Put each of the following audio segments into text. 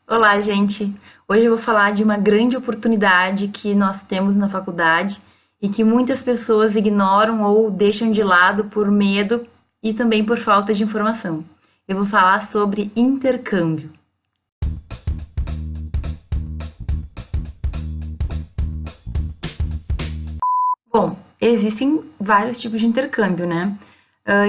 Olá, gente! Hoje eu vou falar de uma grande oportunidade que nós temos na faculdade e que muitas pessoas ignoram ou deixam de lado por medo e também por falta de informação. Eu vou falar sobre intercâmbio. Bom, existem vários tipos de intercâmbio, né?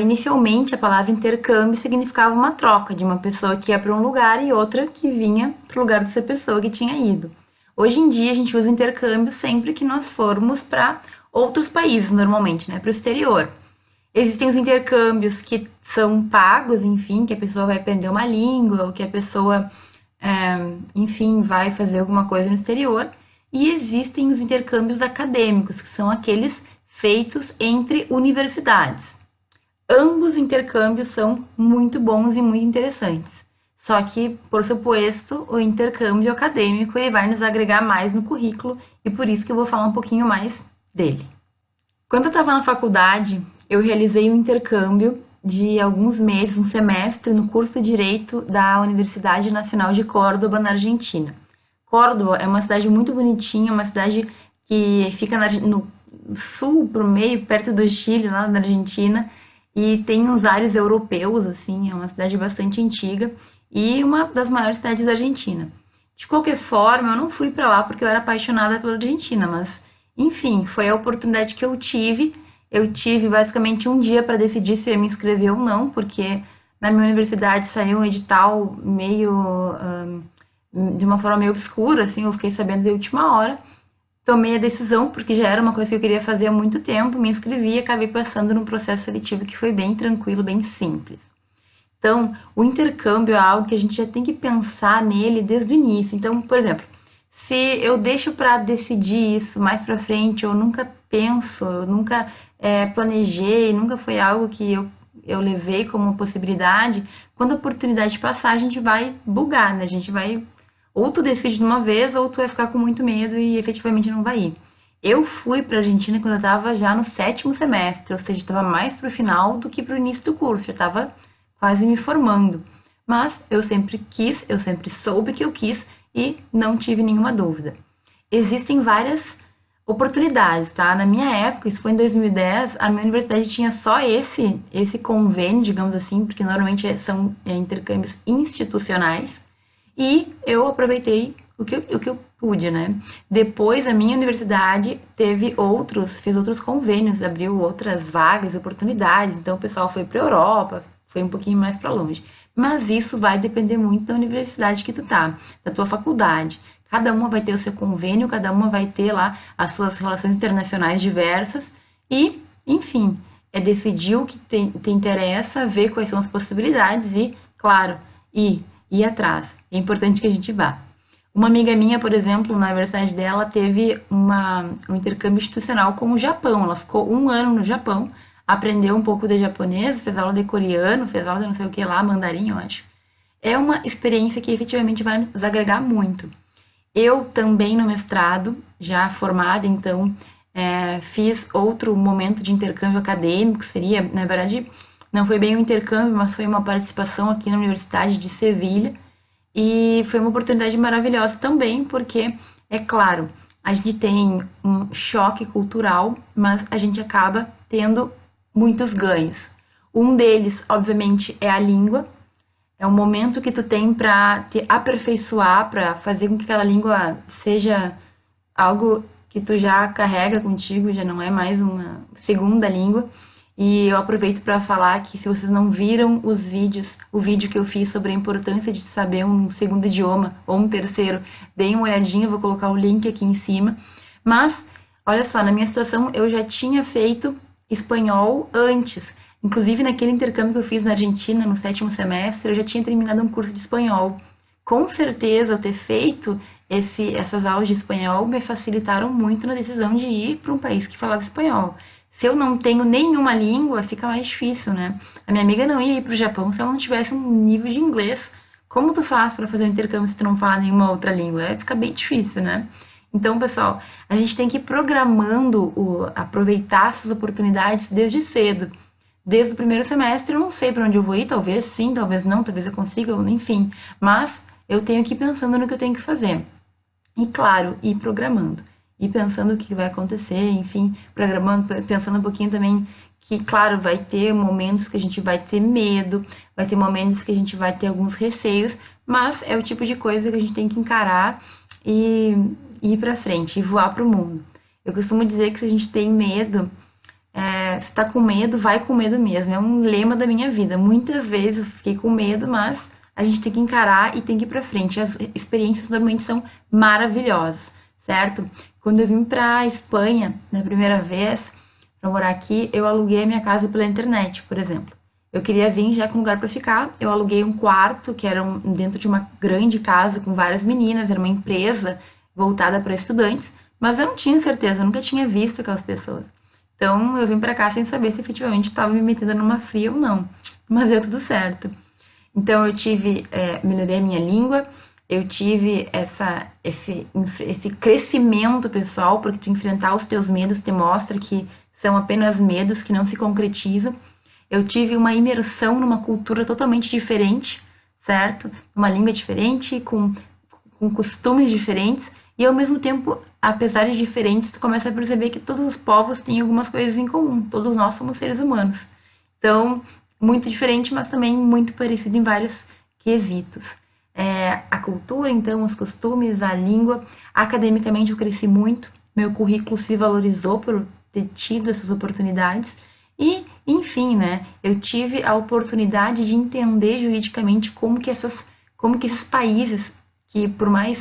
Inicialmente, a palavra intercâmbio significava uma troca de uma pessoa que ia para um lugar e outra que vinha para o lugar dessa pessoa que tinha ido. Hoje em dia, a gente usa intercâmbio sempre que nós formos para outros países, normalmente, né? Para o exterior. Existem os intercâmbios que são pagos, enfim, que a pessoa vai aprender uma língua ou que a pessoa, enfim, vai fazer alguma coisa no exterior. E existem os intercâmbios acadêmicos, que são aqueles feitos entre universidades. Ambos os intercâmbios são muito bons e muito interessantes. Só que, por suposto, o intercâmbio acadêmico ele vai nos agregar mais no currículo e por isso que eu vou falar um pouquinho mais dele. Quando eu estava na faculdade, eu realizei um intercâmbio de alguns meses, um semestre, no curso de Direito da Universidade Nacional de Córdoba, na Argentina. Córdoba é uma cidade muito bonitinha, uma cidade que fica no sul, pro meio, perto do Chile, lá na Argentina, e tem uns ares europeus, assim, é uma cidade bastante antiga e uma das maiores cidades da Argentina. De qualquer forma, eu não fui para lá porque eu era apaixonada pela Argentina, mas, enfim, foi a oportunidade que eu tive. Eu tive basicamente um dia para decidir se eu ia me inscrever ou não, porque na minha universidade saiu um edital meio... de uma forma meio obscura, assim, eu fiquei sabendo de última hora. Tomei a decisão, porque já era uma coisa que eu queria fazer há muito tempo, me inscrevi e acabei passando num processo seletivo que foi bem tranquilo, bem simples. Então, o intercâmbio é algo que a gente já tem que pensar nele desde o início. Então, por exemplo, se eu deixo para decidir isso mais para frente, eu nunca penso, eu nunca planejei, nunca foi algo que eu levei como uma possibilidade, quando a oportunidade passar, a gente vai bugar, né? A gente vai... Ou tu decide de uma vez, ou tu vai ficar com muito medo e efetivamente não vai ir. Eu fui para a Argentina quando eu estava já no 7º semestre, ou seja, estava mais para o final do que para o início do curso, já estava quase me formando. Mas eu sempre quis, eu sempre soube que eu quis e não tive nenhuma dúvida. Existem várias oportunidades, tá? Na minha época, isso foi em 2010, a minha universidade tinha só esse convênio, digamos assim, porque normalmente são intercâmbios institucionais. E eu aproveitei o que eu pude, né? Depois, a minha universidade fez outros convênios, abriu outras vagas, oportunidades. Então, o pessoal foi para a Europa, foi um pouquinho mais para longe. Mas isso vai depender muito da universidade que tu tá, da tua faculdade. Cada uma vai ter o seu convênio, cada uma vai ter lá as suas relações internacionais diversas. E, enfim, é decidir o que te interessa, ver quais são as possibilidades e, claro, ir atrás. É importante que a gente vá. Uma amiga minha, por exemplo, na universidade dela, teve um intercâmbio institucional com o Japão. Ela ficou 1 ano no Japão, aprendeu um pouco de japonês, fez aula de coreano, fez aula de não sei o que lá, mandarim, eu acho. É uma experiência que efetivamente vai nos agregar muito. Eu também no mestrado, já formada, então, fiz outro momento de intercâmbio acadêmico, seria, na verdade... Não foi bem um intercâmbio, mas foi uma participação aqui na Universidade de Sevilha. E foi uma oportunidade maravilhosa também, porque, é claro, a gente tem um choque cultural, mas a gente acaba tendo muitos ganhos. Um deles, obviamente, é a língua. É um momento que tu tem para te aperfeiçoar, para fazer com que aquela língua seja algo que tu já carrega contigo, já não é mais uma segunda língua. E eu aproveito para falar que se vocês não viram o vídeo que eu fiz sobre a importância de saber um segundo idioma ou um terceiro, deem uma olhadinha, vou colocar o link aqui em cima. Mas, olha só, na minha situação eu já tinha feito espanhol antes. Inclusive naquele intercâmbio que eu fiz na Argentina, no 7º semestre, eu já tinha terminado um curso de espanhol. Com certeza, eu ter feito essas aulas de espanhol me facilitaram muito na decisão de ir para um país que falava espanhol. Se eu não tenho nenhuma língua, fica mais difícil, né? A minha amiga não ia ir para o Japão se ela não tivesse um nível de inglês. Como tu faz para fazer um intercâmbio se tu não fala nenhuma outra língua? Fica bem difícil, né? Então, pessoal, a gente tem que ir programando, aproveitar essas oportunidades desde cedo. Desde o 1º semestre, eu não sei para onde eu vou ir, talvez sim, talvez não, talvez eu consiga, enfim. Mas eu tenho que ir pensando no que eu tenho que fazer. E claro, ir programando. Ir pensando o que vai acontecer, enfim, programando, pensando um pouquinho também que, claro, vai ter momentos que a gente vai ter medo, vai ter momentos que a gente vai ter alguns receios, mas é o tipo de coisa que a gente tem que encarar e ir pra frente, e voar pro mundo. Eu costumo dizer que se a gente tem medo, se tá com medo, vai com medo mesmo. É um lema da minha vida. Muitas vezes eu fiquei com medo, mas a gente tem que encarar e tem que ir pra frente. As experiências normalmente são maravilhosas, certo? Quando eu vim pra Espanha, na primeira vez, pra morar aqui, eu aluguei a minha casa pela internet, por exemplo. Eu queria vir já com lugar pra ficar, eu aluguei um quarto, que era dentro de uma grande casa com várias meninas, era uma empresa voltada para estudantes, mas eu não tinha certeza, eu nunca tinha visto aquelas pessoas. Então eu vim pra cá sem saber se efetivamente estava me metendo numa fria ou não, mas deu tudo certo. Então eu melhorei a minha língua, eu tive esse crescimento pessoal, porque tu enfrentar os teus medos te mostra que são apenas medos que não se concretizam. Eu tive uma imersão numa cultura totalmente diferente, certo? Uma língua diferente, com costumes diferentes, e ao mesmo tempo, apesar de diferentes, tu começa a perceber que todos os povos têm algumas coisas em comum, todos nós somos seres humanos. Então, muito diferente, mas também muito parecido em vários quesitos. A cultura, então, os costumes, a língua. Academicamente eu cresci muito, meu currículo se valorizou por ter tido essas oportunidades e, enfim, né, eu tive a oportunidade de entender juridicamente como que esses países, que por mais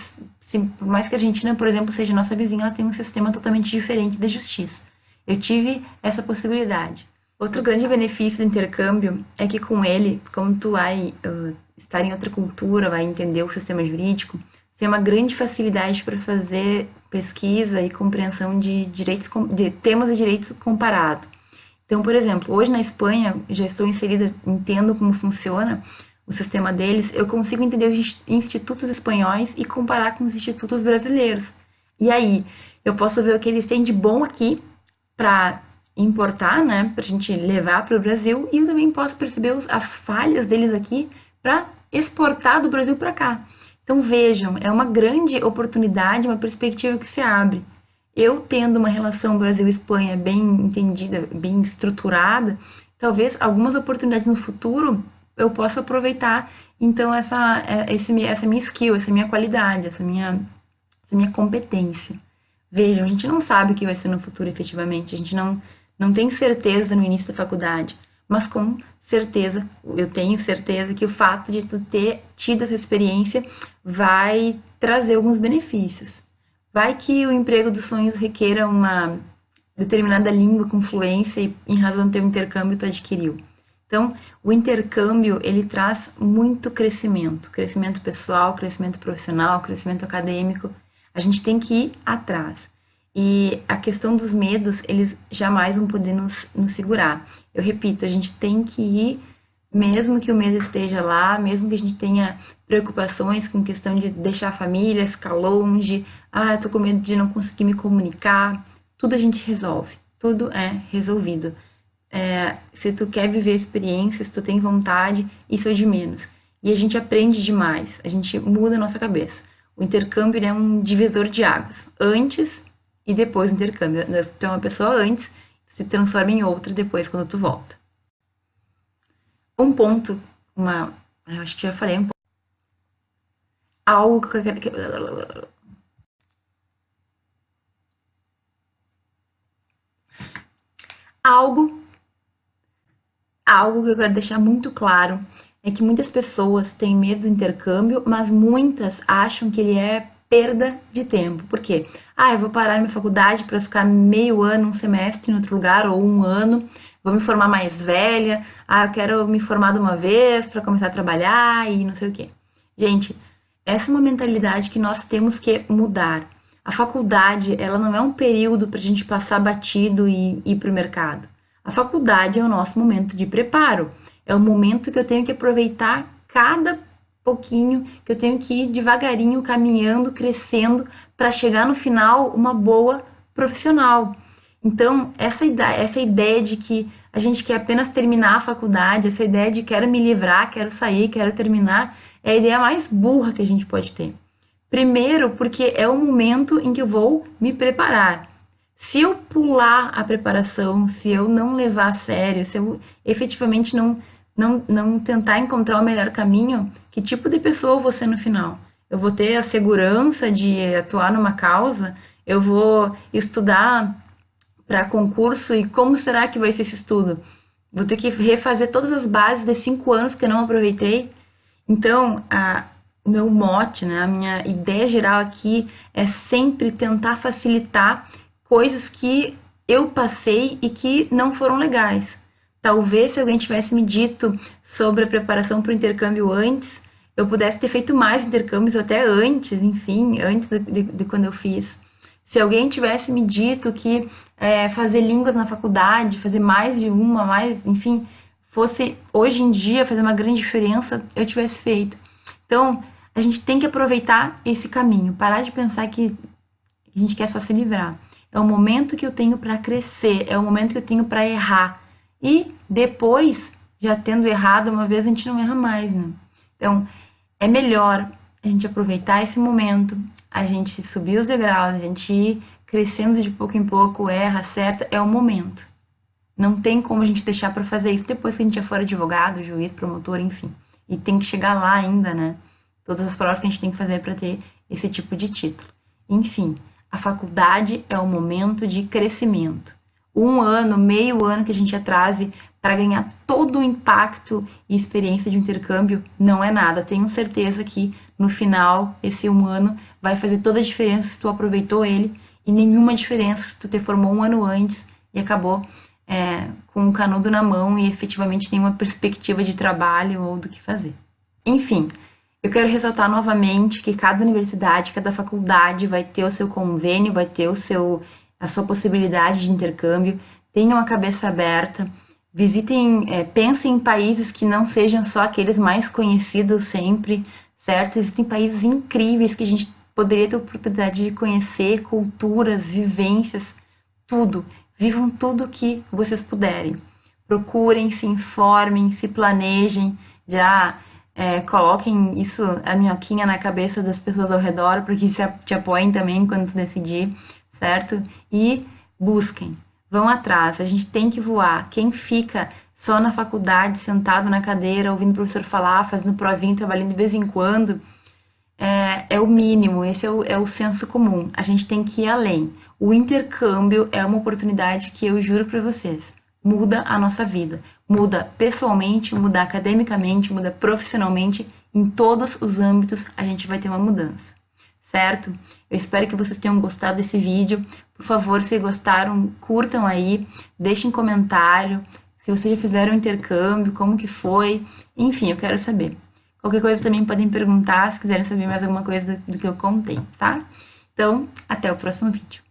que a Argentina, por exemplo, seja nossa vizinha, ela tem um sistema totalmente diferente de justiça. Eu tive essa possibilidade. Outro grande benefício do intercâmbio é que com ele, como tu vai estar em outra cultura, vai entender o sistema jurídico, você tem uma grande facilidade para fazer pesquisa e compreensão de temas de direitos comparado. Então, por exemplo, hoje na Espanha, já estou inserida, entendo como funciona o sistema deles, eu consigo entender os institutos espanhóis e comparar com os institutos brasileiros. E aí, eu posso ver o que eles têm de bom aqui para importar, né, para a gente levar para o Brasil, e eu também posso perceber as falhas deles aqui para exportar do Brasil para cá. Então vejam, é uma grande oportunidade, uma perspectiva que se abre. Eu tendo uma relação Brasil-Espanha bem entendida, bem estruturada, talvez algumas oportunidades no futuro eu possa aproveitar, então, essa minha skill, essa minha qualidade, essa minha competência. Vejam, a gente não sabe o que vai ser no futuro efetivamente, a gente não tem certeza no início da faculdade, mas com certeza, eu tenho certeza que o fato de tu ter tido essa experiência vai trazer alguns benefícios. Vai que o emprego dos sonhos requeira uma determinada língua com fluência e em razão do teu intercâmbio tu adquiriu. Então, o intercâmbio, ele traz muito crescimento pessoal, crescimento profissional, crescimento acadêmico. A gente tem que ir atrás. E a questão dos medos, eles jamais vão poder nos segurar. Eu repito, a gente tem que ir, mesmo que o medo esteja lá, mesmo que a gente tenha preocupações com questão de deixar a família, ficar longe, eu tô com medo de não conseguir me comunicar, tudo a gente resolve, tudo é resolvido. Se tu quer viver experiências, se tu tem vontade, isso é de menos. E a gente aprende demais, a gente muda a nossa cabeça. O intercâmbio é um divisor de águas, antes e depois do intercâmbio. Tu é uma pessoa antes, se transforma em outra depois, quando tu volta. Um ponto, eu acho que já falei um ponto. Algo que eu quero... Algo que eu quero deixar muito claro é que muitas pessoas têm medo do intercâmbio, mas muitas acham que ele é perda de tempo. Por quê? Eu vou parar minha faculdade para ficar meio ano, um semestre em outro lugar, ou um ano, vou me formar mais velha, eu quero me formar de uma vez para começar a trabalhar e não sei o quê. Gente, essa é uma mentalidade que nós temos que mudar. A faculdade, ela não é um período para a gente passar batido e ir para o mercado. A faculdade é o nosso momento de preparo. É o momento que eu tenho que aproveitar cada pouquinho, que eu tenho que ir devagarinho, caminhando, crescendo, para chegar no final uma boa profissional. Então, essa ideia de que a gente quer apenas terminar a faculdade, essa ideia de quero me livrar, quero sair, quero terminar, é a ideia mais burra que a gente pode ter. Primeiro, porque é o momento em que eu vou me preparar. Se eu pular a preparação, se eu não levar a sério, se eu efetivamente não tentar encontrar o melhor caminho, que tipo de pessoa eu vou ser no final? Eu vou ter a segurança de atuar numa causa? Eu vou estudar para concurso e como será que vai ser esse estudo? Vou ter que refazer todas as bases de 5 anos que eu não aproveitei? Então, o meu mote, né, a minha ideia geral aqui é sempre tentar facilitar coisas que eu passei e que não foram legais. Talvez se alguém tivesse me dito sobre a preparação para o intercâmbio antes, eu pudesse ter feito mais intercâmbios ou até antes, enfim, antes de quando eu fiz. Se alguém tivesse me dito que fazer línguas na faculdade, fazer mais de uma, enfim, fosse hoje em dia fazer uma grande diferença, eu tivesse feito. Então, a gente tem que aproveitar esse caminho, parar de pensar que a gente quer só se livrar. É o momento que eu tenho para crescer, é o momento que eu tenho para errar. E depois, já tendo errado uma vez, a gente não erra mais, né? Então, é melhor a gente aproveitar esse momento, a gente subir os degraus, a gente ir crescendo de pouco em pouco, erra, acerta, é o momento. Não tem como a gente deixar para fazer isso depois que a gente já for advogado, juiz, promotor, enfim. E tem que chegar lá ainda, né? Todas as provas que a gente tem que fazer para ter esse tipo de título. Enfim, a faculdade é o momento de crescimento. 1 ano, meio ano que a gente atrase para ganhar todo o impacto e experiência de um intercâmbio não é nada. Tenho certeza que no final, esse 1 ano vai fazer toda a diferença se tu aproveitou ele e nenhuma diferença se tu te formou 1 ano antes e acabou com o canudo na mão e efetivamente nenhuma perspectiva de trabalho ou do que fazer. Enfim, eu quero ressaltar novamente que cada universidade, cada faculdade vai ter o seu convênio, vai ter a sua possibilidade de intercâmbio. Tenham a cabeça aberta, visitem, pensem em países que não sejam só aqueles mais conhecidos sempre, certo? Existem países incríveis que a gente poderia ter a oportunidade de conhecer, culturas, vivências, tudo. Vivam tudo que vocês puderem. Procurem, se informem, se planejem, já coloquem isso, a minhoquinha na cabeça das pessoas ao redor, para que te apoiem também quando tu decidir, certo? E busquem, vão atrás, a gente tem que voar. Quem fica só na faculdade, sentado na cadeira, ouvindo o professor falar, fazendo provinha, trabalhando de vez em quando, é o mínimo, esse é o senso comum. A gente tem que ir além. O intercâmbio é uma oportunidade que eu juro para vocês, muda a nossa vida. Muda pessoalmente, muda academicamente, muda profissionalmente, em todos os âmbitos a gente vai ter uma mudança. Certo? Eu espero que vocês tenham gostado desse vídeo. Por favor, se gostaram, curtam aí, deixem comentário, se vocês já fizeram intercâmbio, como que foi, enfim, eu quero saber. Qualquer coisa também podem perguntar, se quiserem saber mais alguma coisa do que eu contei, tá? Então, até o próximo vídeo.